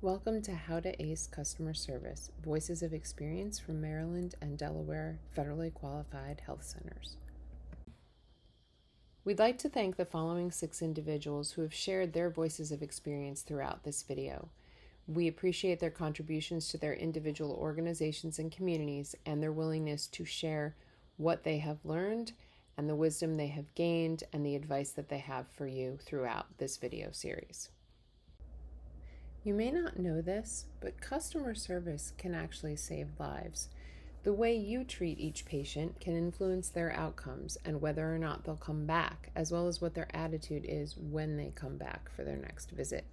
Welcome to How to Ace Customer Service, Voices of Experience from Maryland and Delaware federally qualified health centers. We'd like to thank the following 6 individuals who have shared their voices of experience throughout this video. We appreciate their contributions to their individual organizations and communities and their willingness to share what they have learned and the wisdom they have gained and the advice that they have for you throughout this video series. You may not know this, but customer service can actually save lives. The way you treat each patient can influence their outcomes and whether or not they'll come back, as well as what their attitude is when they come back for their next visit.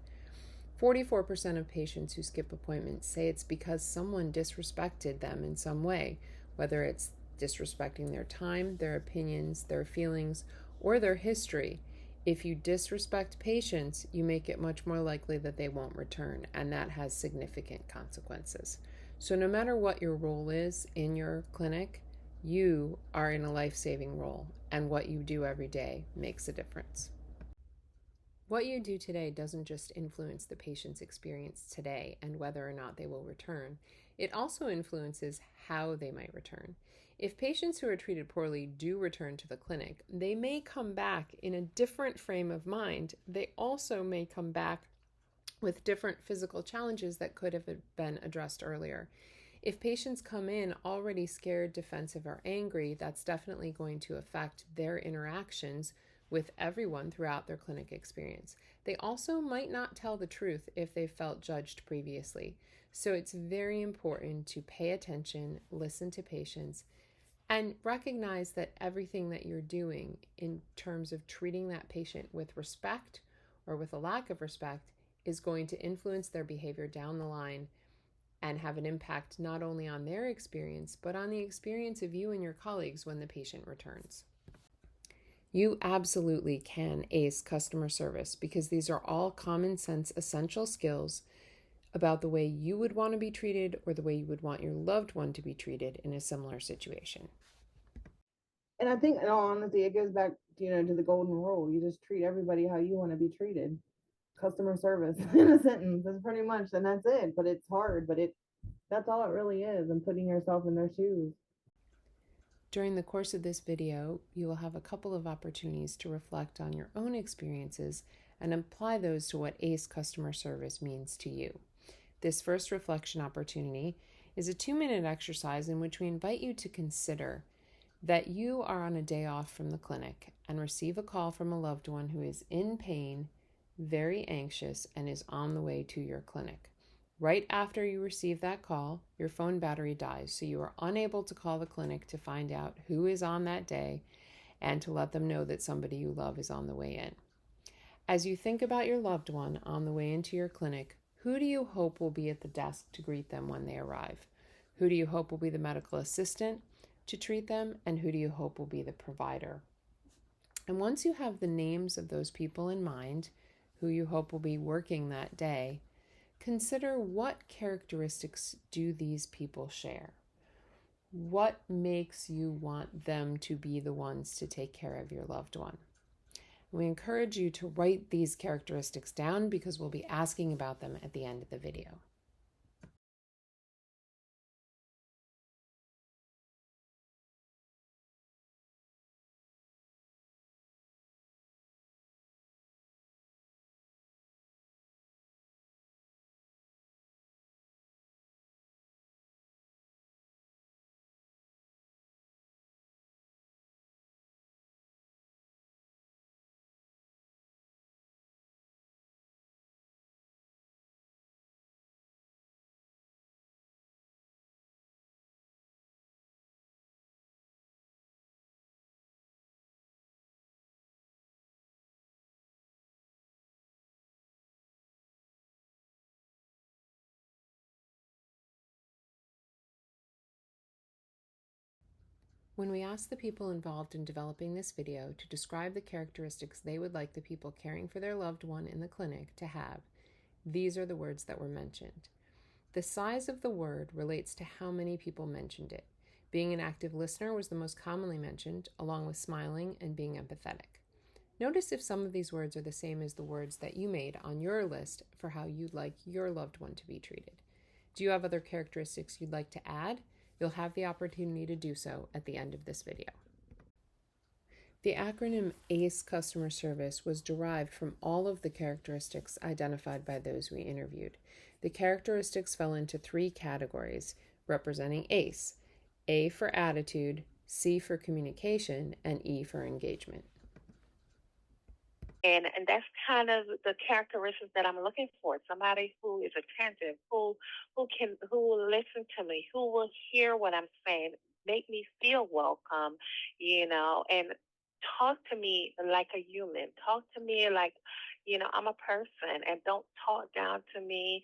44% of patients who skip appointments say it's because someone disrespected them in some way, whether it's disrespecting their time, their opinions, their feelings, or their history. If you disrespect patients, you make it much more likely that they won't return, and that has significant consequences. So no matter what your role is in your clinic, you are in a life-saving role, and what you do every day makes a difference. What you do today doesn't just influence the patient's experience today and whether or not they will return. It also influences how they might return. If patients who are treated poorly do return to the clinic, they may come back in a different frame of mind. They also may come back with different physical challenges that could have been addressed earlier. If patients come in already scared, defensive, or angry, that's definitely going to affect their interactions with everyone throughout their clinic experience. They also might not tell the truth if they felt judged previously. So it's very important to pay attention, listen to patients, and recognize that everything that you're doing in terms of treating that patient with respect or with a lack of respect is going to influence their behavior down the line and have an impact not only on their experience, but on the experience of you and your colleagues when the patient returns. You absolutely can ace customer service because these are all common sense essential skills about the way you would want to be treated or the way you would want your loved one to be treated in a similar situation. And I think, in all honesty, it goes back, to the golden rule. You just treat everybody how you want to be treated. Customer service in a sentence is pretty much, and that's it. But it's hard, but that's all it really is, and putting yourself in their shoes. During the course of this video, you will have a couple of opportunities to reflect on your own experiences and apply those to what ACE customer service means to you. This first reflection opportunity is a 2-minute exercise in which we invite you to consider that you are on a day off from the clinic and receive a call from a loved one who is in pain, very anxious, and is on the way to your clinic. Right after you receive that call, your phone battery dies, so you are unable to call the clinic to find out who is on that day and to let them know that somebody you love is on the way in. As you think about your loved one on the way into your clinic, who do you hope will be at the desk to greet them when they arrive? Who do you hope will be the medical assistant to treat them? And who do you hope will be the provider? And once you have the names of those people in mind, who you hope will be working that day, consider what characteristics do these people share? What makes you want them to be the ones to take care of your loved one? We encourage you to write these characteristics down because we'll be asking about them at the end of the video. When we asked the people involved in developing this video to describe the characteristics they would like the people caring for their loved one in the clinic to have, these are the words that were mentioned. The size of the word relates to how many people mentioned it. Being an active listener was the most commonly mentioned, along with smiling and being empathetic. Notice if some of these words are the same as the words that you made on your list for how you'd like your loved one to be treated. Do you have other characteristics you'd like to add? You'll have the opportunity to do so at the end of this video. The acronym ACE Customer Service was derived from all of the characteristics identified by those we interviewed. The characteristics fell into 3 categories representing ACE: A for attitude, C for communication, and E for engagement. And that's kind of the characteristics that I'm looking for. Somebody who is attentive, who will listen to me, who will hear what I'm saying, make me feel welcome, and talk to me like a human. Talk to me like, I'm a person, and don't talk down to me.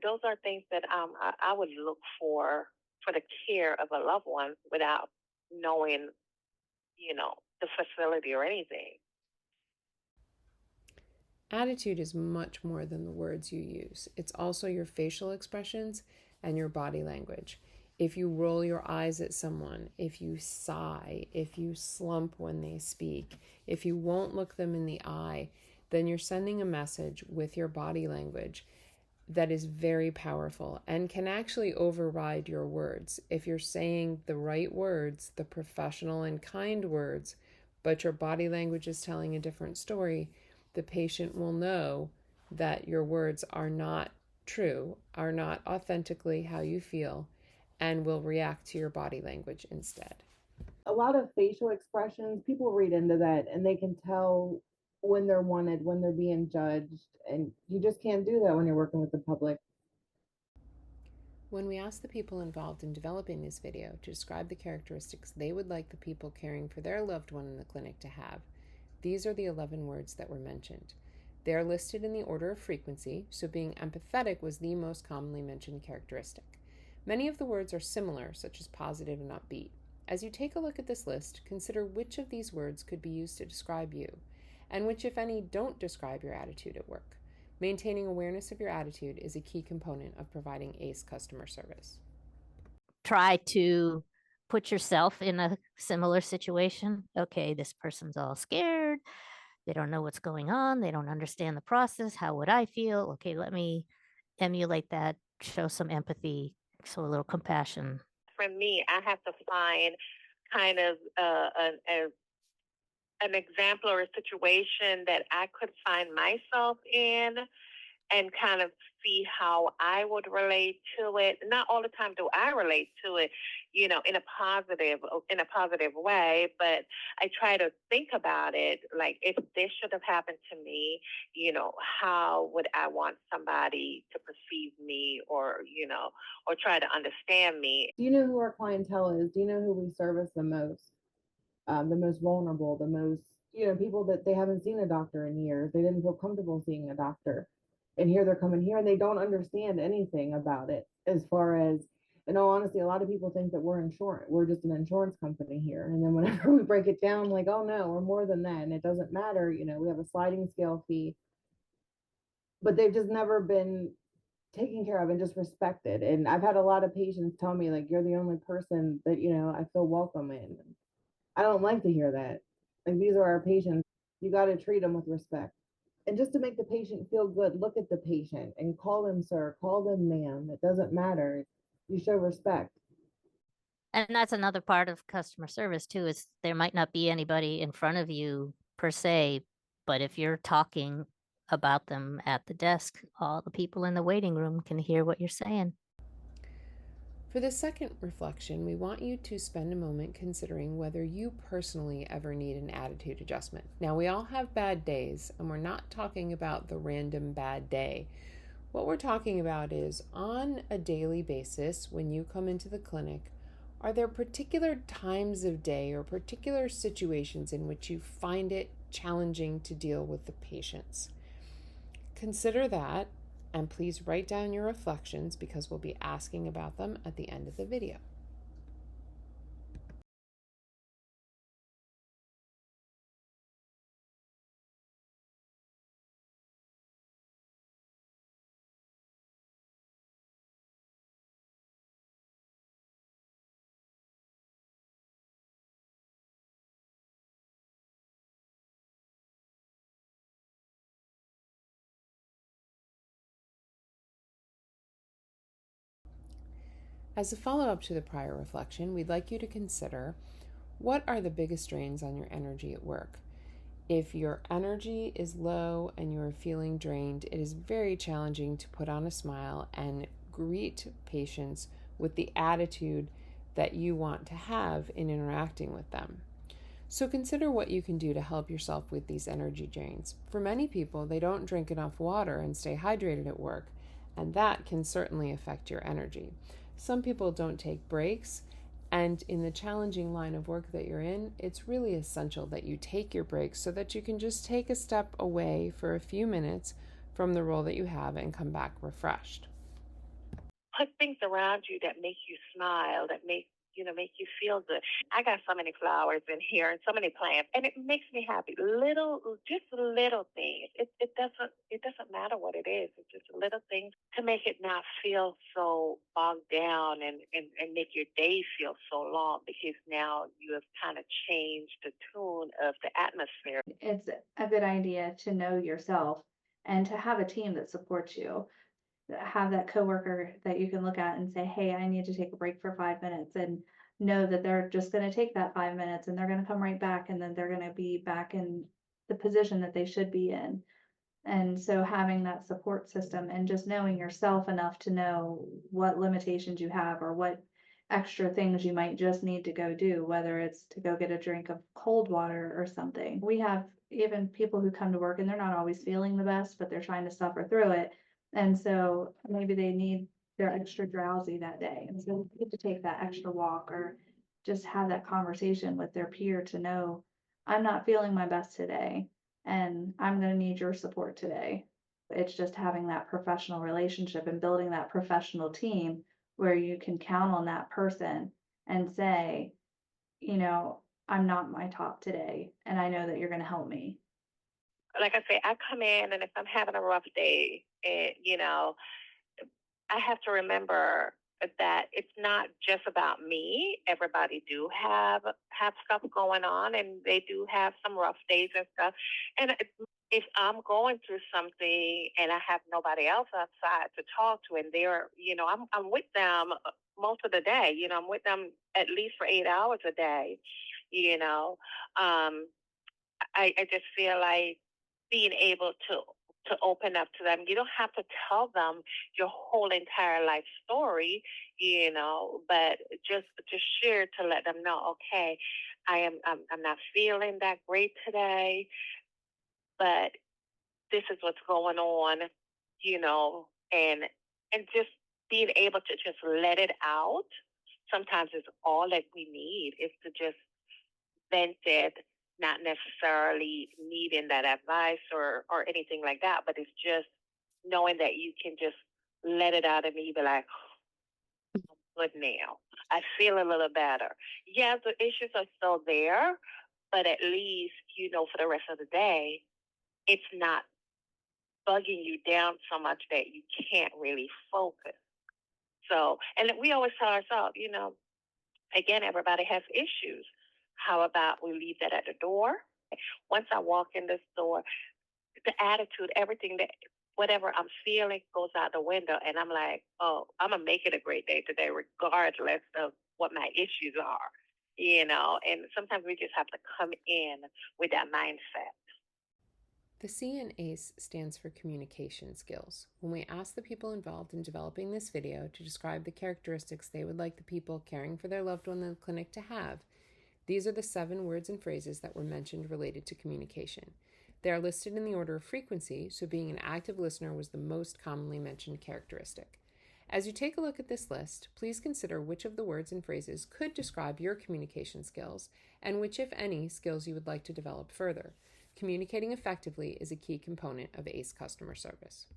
Those are things that I would look for the care of a loved one without knowing, the facility or anything. Attitude is much more than the words you use. It's also your facial expressions and your body language. If you roll your eyes at someone, if you sigh, if you slump when they speak, if you won't look them in the eye, then you're sending a message with your body language that is very powerful and can actually override your words. If you're saying the right words, the professional and kind words, but your body language is telling a different story, the patient will know that your words are not true, are not authentically how you feel, and will react to your body language instead. A lot of facial expressions, people read into that and they can tell when they're wanted, when they're being judged, and you just can't do that when you're working with the public. When we asked the people involved in developing this video to describe the characteristics they would like the people caring for their loved one in the clinic to have, these are the 11 words that were mentioned. They are listed in the order of frequency, so being empathetic was the most commonly mentioned characteristic. Many of the words are similar, such as positive and upbeat. As you take a look at this list, consider which of these words could be used to describe you, and which, if any, don't describe your attitude at work. Maintaining awareness of your attitude is a key component of providing ACE customer service. Try to put yourself in a similar situation. Okay, this person's all scared. They don't know what's going on. They don't understand the process. How would I feel? Okay, let me emulate that, show some empathy, show a little compassion. For me, I have to find kind of an example or a situation that I could find myself in and kind of see how I would relate to it. Not all the time do I relate to it, in a positive way, but I try to think about it like, if this should have happened to me, how would I want somebody to perceive me, or try to understand me. Do you know who our clientele is? Do you know who we service the most vulnerable, the most, people that they haven't seen a doctor in years. They didn't feel comfortable seeing a doctor. And here they're coming here and they don't understand anything about it. As far as, in all honesty, a lot of people think that we're just an insurance company here. And then whenever we break it down, like, oh no, we're more than that. And it doesn't matter, we have a sliding scale fee. But they've just never been taken care of and just respected. And I've had a lot of patients tell me, like, you're the only person that, I feel welcome in. I don't like to hear that. Like, these are our patients. You got to treat them with respect. And just to make the patient feel good, look at the patient and call them sir, call them ma'am. It doesn't matter. You show respect. And that's another part of customer service too, is there might not be anybody in front of you per se, but if you're talking about them at the desk, all the people in the waiting room can hear what you're saying. For the second reflection, we want you to spend a moment considering whether you personally ever need an attitude adjustment. Now, we all have bad days, and we're not talking about the random bad day. What we're talking about is, on a daily basis, when you come into the clinic, are there particular times of day or particular situations in which you find it challenging to deal with the patients? Consider that, and please write down your reflections because we'll be asking about them at the end of the video. As a follow-up to the prior reflection, we'd like you to consider, what are the biggest drains on your energy at work? If your energy is low and you are feeling drained, it is very challenging to put on a smile and greet patients with the attitude that you want to have in interacting with them. So consider what you can do to help yourself with these energy drains. For many people, they don't drink enough water and stay hydrated at work, and that can certainly affect your energy. Some people don't take breaks, and in the challenging line of work that you're in, it's really essential that you take your breaks so that you can just take a step away for a few minutes from the role that you have and come back refreshed. Put things around you that make you smile, that make you feel good. I got so many flowers in here and so many plants, and it makes me happy. Just little things. It doesn't matter what it is. It's just little things to make it not feel so bogged down and make your day feel so long, because now you have kind of changed the tune of the atmosphere. It's a good idea to know yourself and to have a team that supports you. Have that coworker that you can look at and say, hey, I need to take a break for 5 minutes, and know that they're just going to take that 5 minutes and they're going to come right back, and then they're going to be back in the position that they should be in. And so having that support system and just knowing yourself enough to know what limitations you have or what extra things you might just need to go do, whether it's to go get a drink of cold water or something. We have even people who come to work and they're not always feeling the best, but they're trying to suffer through it. And so maybe they're extra drowsy that day. And so they get to take that extra walk or just have that conversation with their peer to know, I'm not feeling my best today and I'm going to need your support today. It's just having that professional relationship and building that professional team where you can count on that person and say, I'm not my top today, and I know that you're going to help me. Like I say, I come in, and if I'm having a rough day, I have to remember that it's not just about me. Everybody do have stuff going on, and they do have some rough days and stuff. And if I'm going through something and I have nobody else outside to talk to, and they're, I'm with them most of the day. I'm with them at least for 8 hours a day. I just feel like being able to open up to them. You don't have to tell them your whole entire life story, but just share to let them know, okay, I'm not feeling that great today, but this is what's going on, and just being able to just let it out. Sometimes is all that we need, is to just vent it, not necessarily needing that advice or anything like that, but it's just knowing that you can just let it out and be like, I'm good now. I feel a little better. Yeah, the issues are still there, but at least, for the rest of the day, it's not bugging you down so much that you can't really focus. So, and we always tell ourselves, again, everybody has issues. How about we leave that at the door? Once I walk in this door, the attitude, everything, that whatever I'm feeling goes out the window, and I'm like, oh, I'm gonna make it a great day today, regardless of what my issues are. And sometimes we just have to come in with that mindset. The C in ACE stands for communication skills. When we asked the people involved in developing this video to describe the characteristics they would like the people caring for their loved one in the clinic to have, these are the 7 words and phrases that were mentioned related to communication. They are listed in the order of frequency, so being an active listener was the most commonly mentioned characteristic. As you take a look at this list, please consider which of the words and phrases could describe your communication skills, and which, if any, skills you would like to develop further. Communicating effectively is a key component of ACE customer service.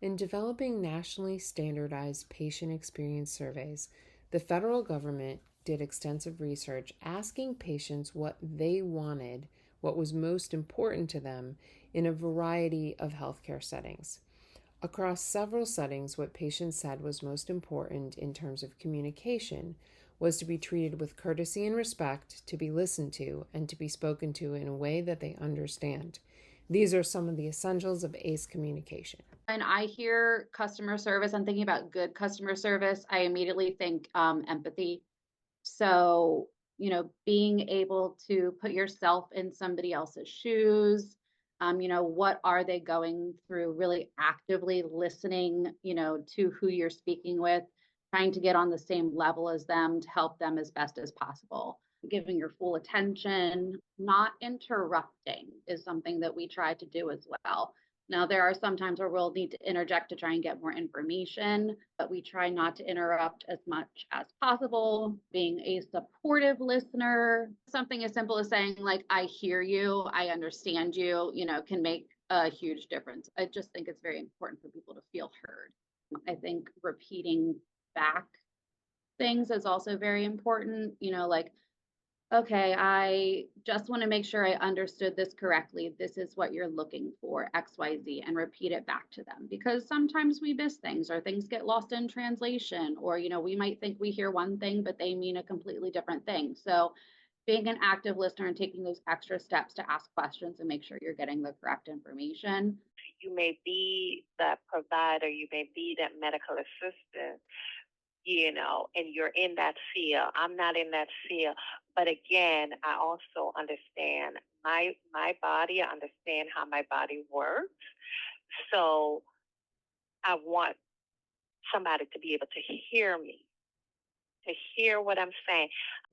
In developing nationally standardized patient experience surveys, the federal government did extensive research asking patients what they wanted, what was most important to them in a variety of healthcare settings. Across several settings, what patients said was most important in terms of communication was to be treated with courtesy and respect, to be listened to, and to be spoken to in a way that they understand. These are some of the essentials of ACE communication. When I hear customer service, I'm thinking about good customer service. I immediately think empathy. So, being able to put yourself in somebody else's shoes, what are they going through, really actively listening, to who you're speaking with, trying to get on the same level as them to help them as best as possible. Giving your full attention, not interrupting is something that we try to do as well. Now, there are some times where we'll need to interject to try and get more information, but we try not to interrupt as much as possible. Being a supportive listener, something as simple as saying, like, I hear you, I understand you, can make a huge difference. I just think it's very important for people to feel heard. I think repeating back things is also very important, like, okay, I just want to make sure I understood this correctly. This is what you're looking for, XYZ, and repeat it back to them because sometimes we miss things or things get lost in translation, or, we might think we hear one thing, but they mean a completely different thing. So being an active listener and taking those extra steps to ask questions and make sure you're getting the correct information. You may be that provider, you may be that medical assistant, and you're in that field. I'm not in that field. But again, I also understand my body. I understand how my body works. So I want somebody to be able to hear me, to hear what I'm saying.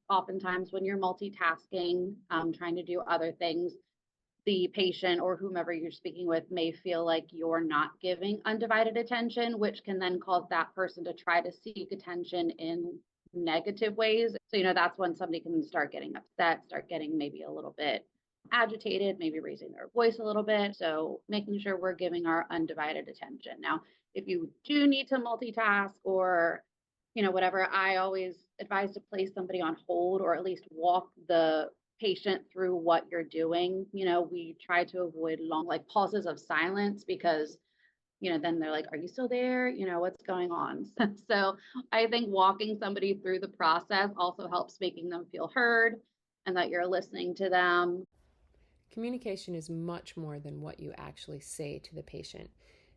Oftentimes when you're multitasking, trying to do other things, the patient or whomever you're speaking with may feel like you're not giving undivided attention, which can then cause that person to try to seek attention in negative ways. So, that's when somebody can start getting upset, start getting maybe a little bit agitated, maybe raising their voice a little bit. So making sure we're giving our undivided attention. Now, if you do need to multitask or, whatever, I always advise to place somebody on hold or at least walk the patient through what you're doing. We try to avoid long pauses of silence because then they're like, are you still there? What's going on? So I think walking somebody through the process also helps making them feel heard and that you're listening to them. Communication is much more than what you actually say to the patient.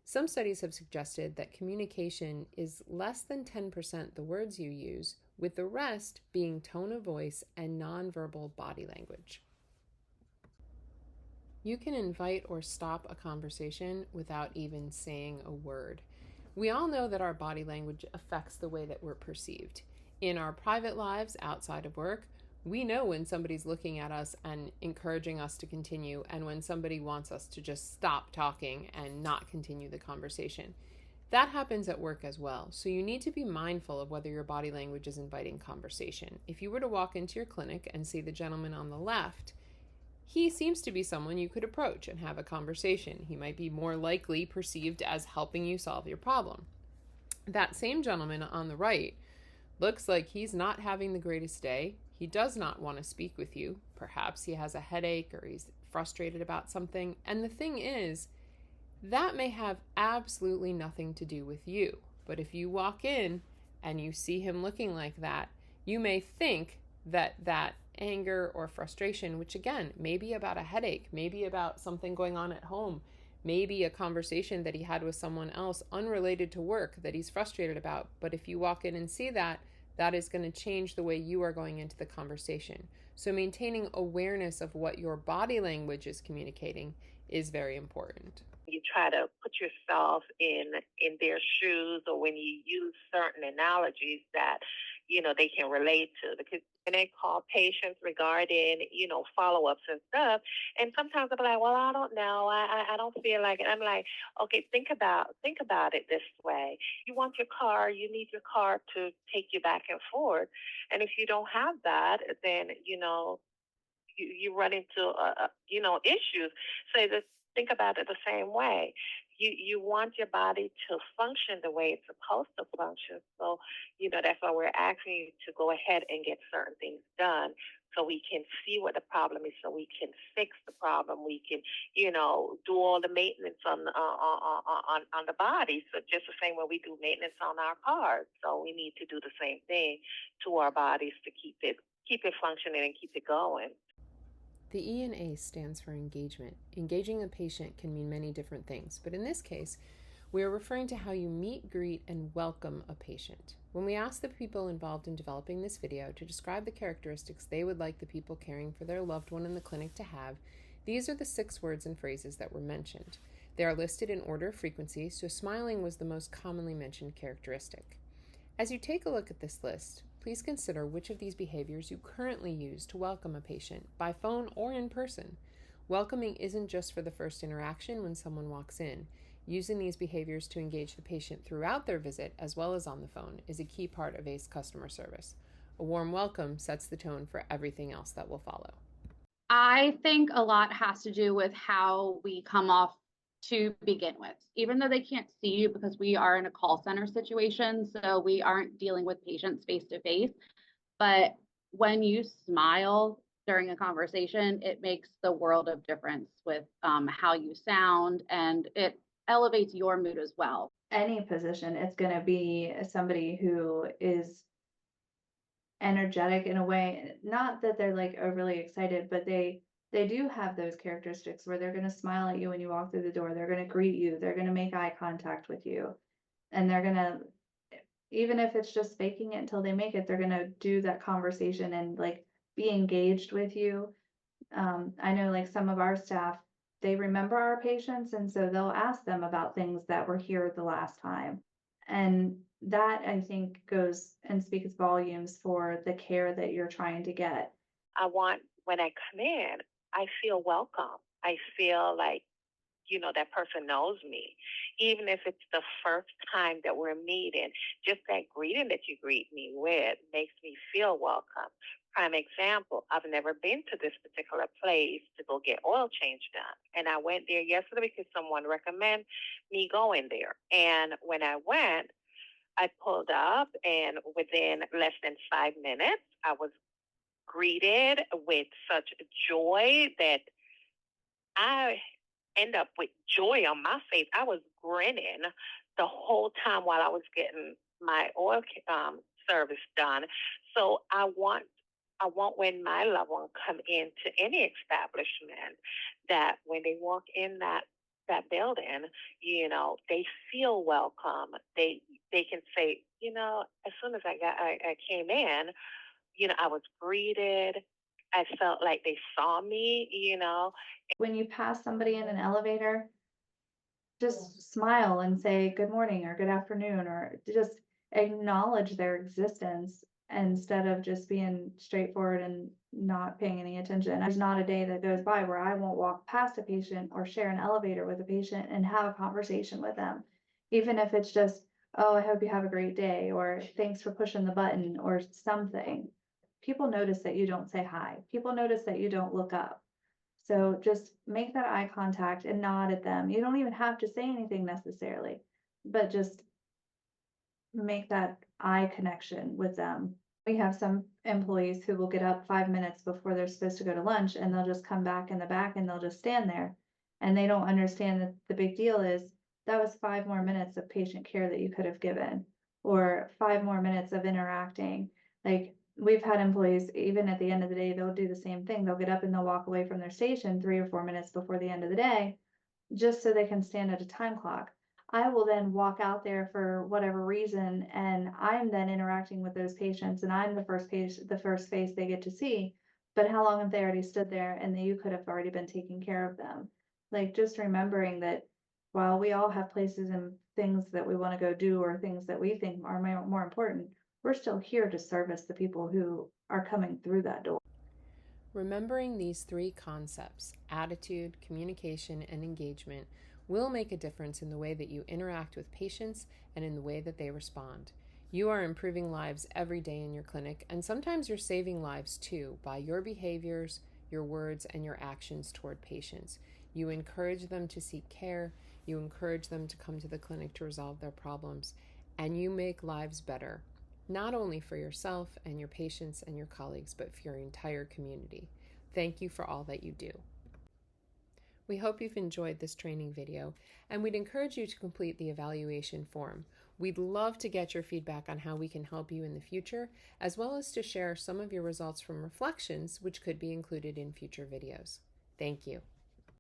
Some studies have suggested that communication is less than 10% the words you use, with the rest being tone of voice and nonverbal body language. You can invite or stop a conversation without even saying a word. We all know that our body language affects the way that we're perceived. In our private lives outside of work, we know when somebody's looking at us and encouraging us to continue, and when somebody wants us to just stop talking and not continue the conversation. That happens at work as well, so you need to be mindful of whether your body language is inviting conversation. If you were to walk into your clinic and see the gentleman on the left, he seems to be someone you could approach and have a conversation. He might be more likely perceived as helping you solve your problem. That same gentleman on the right looks like he's not having the greatest day. He does not want to speak with you. Perhaps he has a headache or he's frustrated about something. And the thing is, that may have absolutely nothing to do with you. But if you walk in and you see him looking like that, you may think that that anger or frustration, which again, may be about a headache, maybe about something going on at home, maybe a conversation that he had with someone else unrelated to work that he's frustrated about. But if you walk in and see that, that is going to change the way you are going into the conversation. So maintaining awareness of what your body language is communicating is very important. You try to put yourself in their shoes, or when you use certain analogies that, they can relate to, because when they call patients regarding, follow-ups and stuff, and sometimes they'll be like, well, I don't know, I don't feel like it. I'm like, okay, think about it this way. You want your car, you need your car to take you back and forth. And if you don't have that, then, you run into, issues. So think about it the same way. You want your body to function the way it's supposed to function. So, that's why we're asking you to go ahead and get certain things done so we can see what the problem is, so we can fix the problem. We can, do all the maintenance on the body. So just the same way we do maintenance on our cars. So we need to do the same thing to our bodies to keep it functioning and keep it going. The E and A stands for engagement. Engaging a patient can mean many different things, but in this case, We are referring to how you meet, greet, and welcome a patient. When we asked the people involved in developing this video to describe the characteristics they would like the people caring for their loved one in the clinic to have, these are the 6 words and phrases that were mentioned. They are listed in order of frequency, so smiling was the most commonly mentioned characteristic. As you take a look at this list, please consider which of these behaviors you currently use to welcome a patient, by phone or in person. Welcoming isn't just for the first interaction when someone walks in. Using these behaviors to engage the patient throughout their visit, as well as on the phone, is a key part of ACE customer service. A warm welcome sets the tone for everything else that will follow. I think a lot has to do with how we come off to begin with, even though they can't see you because we are in a call center situation, so we aren't dealing with patients face to face. But when you smile during a conversation, it makes the world of difference with how you sound, and it elevates your mood as well. Any position, it's going to be somebody who is energetic in a way, not that they're like overly excited, but they do have those characteristics where they're going to smile at you when you walk through the door, they're going to greet you, they're going to make eye contact with you, and they're going to, even if it's just faking it until they make it, they're going to do that conversation and like be engaged with you. I know like some of our staff, they remember our patients, and so they'll ask them about things that were here the last time. And that, I think, goes and speaks volumes for the care that you're trying to get. I want, when I come in, I feel welcome. I feel like, that person knows me. Even if it's the first time that we're meeting, just that greeting that you greet me with makes me feel welcome. Prime example, I've never been to this particular place to go get oil change done. And I went there yesterday because someone recommended me going there. And when I went, I pulled up, and within less than 5 minutes, I was greeted with such joy that I end up with joy on my face. I was grinning the whole time while I was getting my oil service done. So I want when my loved one come into any establishment, that when they walk in that building, they feel welcome. They can say, as soon as I came in, I was greeted. I felt like they saw me, When you pass somebody in an elevator, just smile and say good morning or good afternoon, or just acknowledge their existence instead of just being straightforward and not paying any attention. There's not a day that goes by where I won't walk past a patient or share an elevator with a patient and have a conversation with them. Even if it's just, oh, I hope you have a great day, or thanks for pushing the button, or something. People notice that you don't say hi. People notice that you don't look up. So just make that eye contact and nod at them. You don't even have to say anything necessarily, but just make that eye connection with them. We have some employees who will get up 5 minutes before they're supposed to go to lunch, and they'll just come back in the back and they'll just stand there. And they don't understand that the big deal is that was 5 more minutes of patient care that you could have given, or 5 more minutes of interacting. Like, we've had employees, even at the end of the day, they'll do the same thing. They'll get up and they'll walk away from their station 3 or 4 minutes before the end of the day, just so they can stand at a time clock. I will then walk out there for whatever reason, and I'm then interacting with those patients, and I'm the first face they get to see. But how long have they already stood there, and you could have already been taking care of them? Like, just remembering that while we all have places and things that we want to go do, or things that we think are more important, we're still here to service the people who are coming through that door. Remembering these 3 concepts, attitude, communication, and engagement, will make a difference in the way that you interact with patients and in the way that they respond. You are improving lives every day in your clinic, and sometimes you're saving lives too by your behaviors, your words, and your actions toward patients. You encourage them to seek care, you encourage them to come to the clinic to resolve their problems, and you make lives better, not only for yourself and your patients and your colleagues, but for your entire community. Thank you for all that you do. We hope you've enjoyed this training video, and we'd encourage you to complete the evaluation form. We'd love to get your feedback on how we can help you in the future, as well as to share some of your results from reflections, which could be included in future videos. Thank you.